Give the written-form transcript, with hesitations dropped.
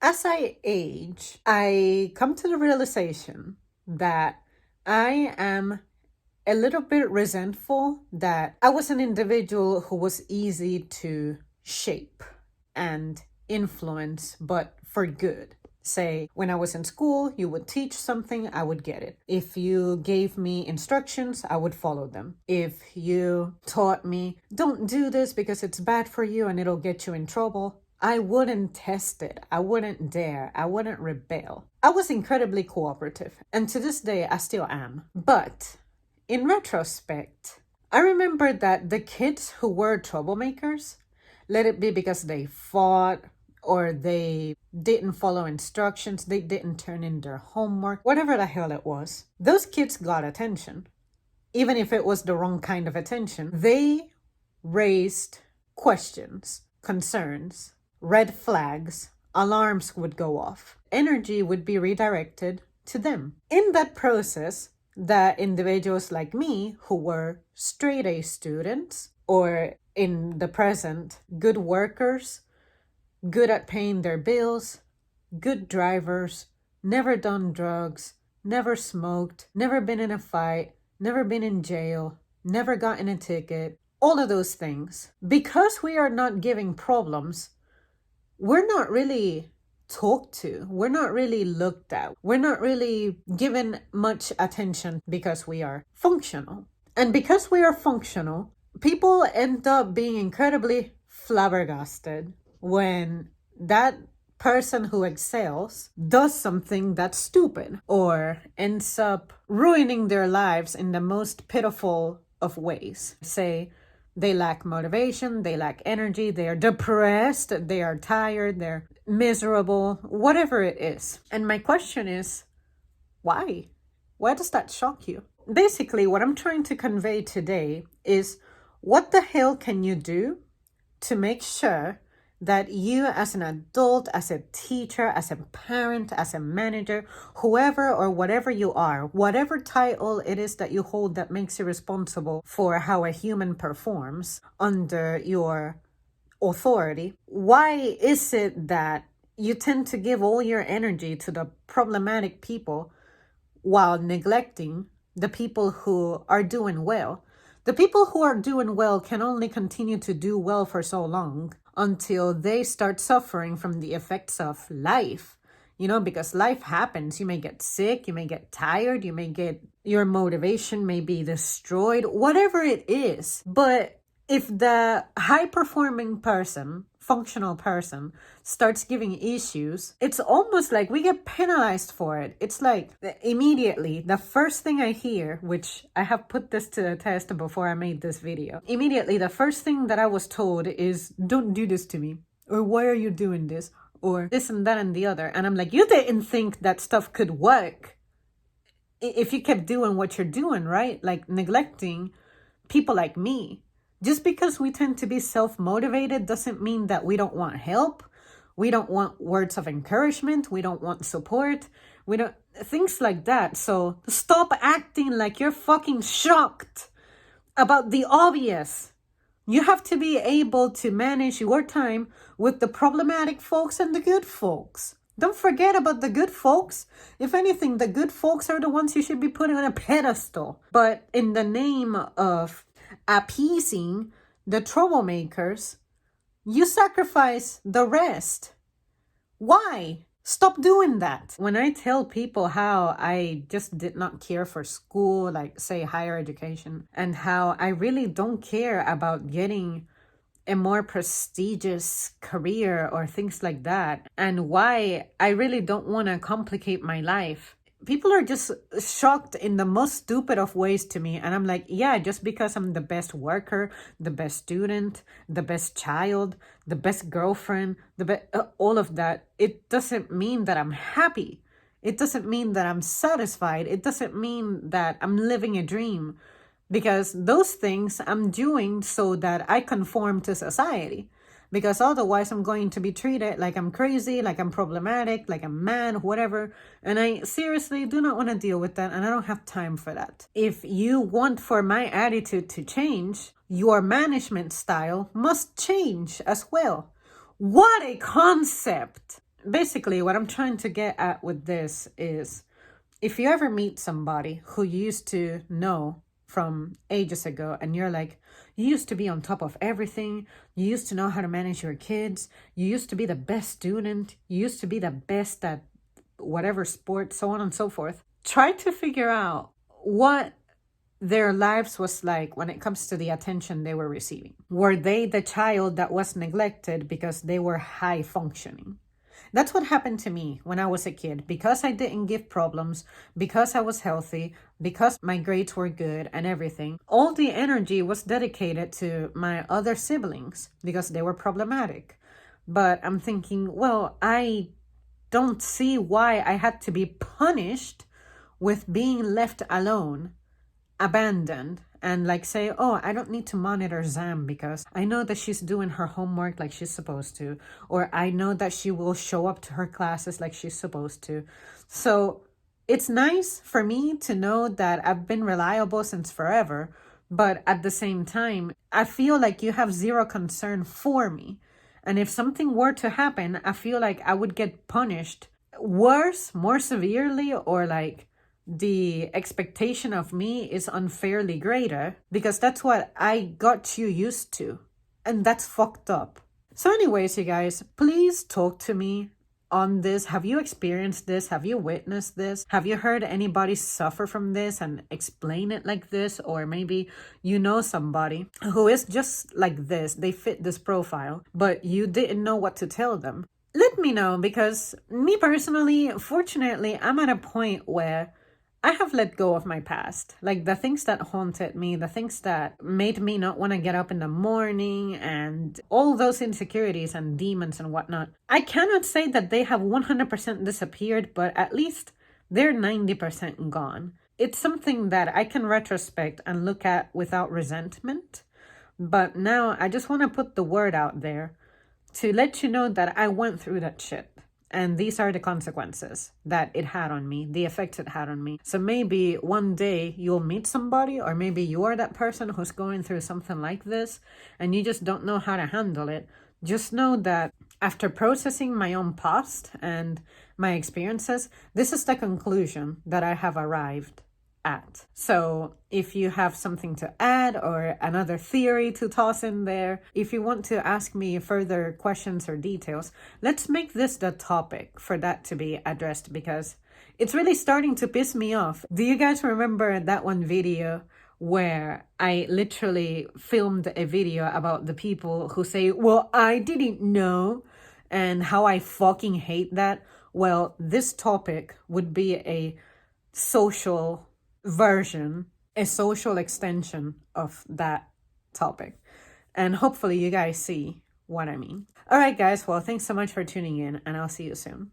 As I age, I come to the realization that I am a little bit resentful that I was an individual who was easy to shape and influence, but for good. Say, when I was in school, you would teach something, I would get it. If you gave me instructions, I would follow them. If you taught me, don't do this because it's bad for you and it'll get you in trouble, I wouldn't test it. I wouldn't dare. I wouldn't rebel. I was incredibly cooperative, and to this day, I still am. But in retrospect, I remember that the kids who were troublemakers, let it be because they fought or they didn't follow instructions, they didn't turn in their homework, whatever the hell it was, those kids got attention. Even if it was the wrong kind of attention, they raised questions, concerns, red flags, alarms would go off. Energy would be redirected to them. In that process, the individuals like me who were straight A students, or in the present, good workers, good at paying their bills, good drivers, never done drugs, never smoked, never been in a fight, never been in jail, never gotten a ticket, all of those things. Because we are not giving problems, we're not really talked to. We're not really looked at. We're not really given much attention because we are functional. And because we are functional, people end up being incredibly flabbergasted when that person who excels does something that's stupid or ends up ruining their lives in the most pitiful of ways. Say, they lack motivation, they lack energy, they are depressed, they are tired, they're miserable, whatever it is. And my question is, why? Why does that shock you? Basically, what I'm trying to convey today is, what the hell can you do to make sure that you as an adult, as a teacher, as a parent, as a manager, whoever or whatever you are, whatever title it is that you hold that makes you responsible for how a human performs under your authority, why is it that you tend to give all your energy to the problematic people while neglecting the people who are doing well? The people who are doing well can only continue to do well for so long until they start suffering from the effects of life. Because life happens. You may get sick, you may get tired, your motivation may be destroyed, whatever it is. But if the high-performing person, functional person, starts giving issues, it's almost like we get penalized for it. It's like immediately, the first thing I hear, which I have put this to the test before I made this video, immediately the first thing that I was told is, don't do this to me, or why are you doing this, or this and that and the other. And I'm like, you didn't think that stuff could work if you kept doing what you're doing, right? Like neglecting people like me. Just because we tend to be self-motivated doesn't mean that we don't want help. We don't want words of encouragement. We don't want support. We don't, things like that. So stop acting like you're fucking shocked about the obvious. You have to be able to manage your time with the problematic folks and the good folks. Don't forget about the good folks. If anything, the good folks are the ones you should be putting on a pedestal. But in the name of appeasing the troublemakers, you sacrifice the rest. Why? Stop doing that. When I tell people how I just did not care for school, like say higher education, and how I really don't care about getting a more prestigious career or things like that, and why I really don't want to complicate my life, people are just shocked in the most stupid of ways to me. And I'm like, yeah, just because I'm the best worker, the best student, the best child, the best girlfriend, all of that, it doesn't mean that I'm happy. It doesn't mean that I'm satisfied. It doesn't mean that I'm living a dream, because those things I'm doing so that I conform to society. Because otherwise I'm going to be treated like I'm crazy, like I'm problematic, like I'm mad, whatever. And I seriously do not want to deal with that, and I don't have time for that. If you want for my attitude to change, your management style must change as well. What a concept! basically, what I'm trying to get at with this is, if you ever meet somebody who you used to know from ages ago and you're like, you used to be on top of everything, you used to know how to manage your kids, you used to be the best student, you used to be the best at whatever sport, so on and so forth. Try to figure out what their lives was like when it comes to the attention they were receiving. Were they the child that was neglected because they were high functioning? That's what happened to me when I was a kid. Because I didn't give problems, because I was healthy, because my grades were good and everything, all the energy was dedicated to my other siblings because they were problematic. But I'm thinking, well, I don't see why I had to be punished with being left alone, abandoned, and like say, oh, I don't need to monitor Zam because I know that she's doing her homework like she's supposed to, or I know that she will show up to her classes like she's supposed to. So it's nice for me to know that I've been reliable since forever, but at the same time, I feel like you have zero concern for me. And if something were to happen, I feel like I would get punished worse, more severely, or like the expectation of me is unfairly greater because that's what I got you used to. And that's fucked up. So, anyways, you guys, please talk to me on this. Have you experienced this? Have you witnessed this? Have you heard anybody suffer from this and explain it like this? Or maybe you know somebody who is just like this. They fit this profile, but you didn't know what to tell them. Let me know, because me personally, fortunately, I'm at a point where I have let go of my past. Like the things that haunted me, the things that made me not want to get up in the morning, and all those insecurities and demons and whatnot. I cannot say that they have 100% disappeared, but at least they're 90% gone. It's something that I can retrospect and look at without resentment. But now I just want to put the word out there to let you know that I went through that shit. And these are the consequences that it had on me, the effects it had on me. So maybe one day you'll meet somebody, or maybe you are that person who's going through something like this and you just don't know how to handle it. Just know that after processing my own past and my experiences, this is the conclusion that I have arrived at. So if you have something to add or another theory to toss in there, if you want to ask me further questions or details, let's make this the topic for that to be addressed, because it's really starting to piss me off. Do you guys remember that one video where I literally filmed a video about the people who say, well, I didn't know, and how I fucking hate that? Well, this topic would be a social version, a social extension of that topic. And hopefully you guys see what I mean. All right, guys. Well, thanks so much for tuning in, and I'll see you soon.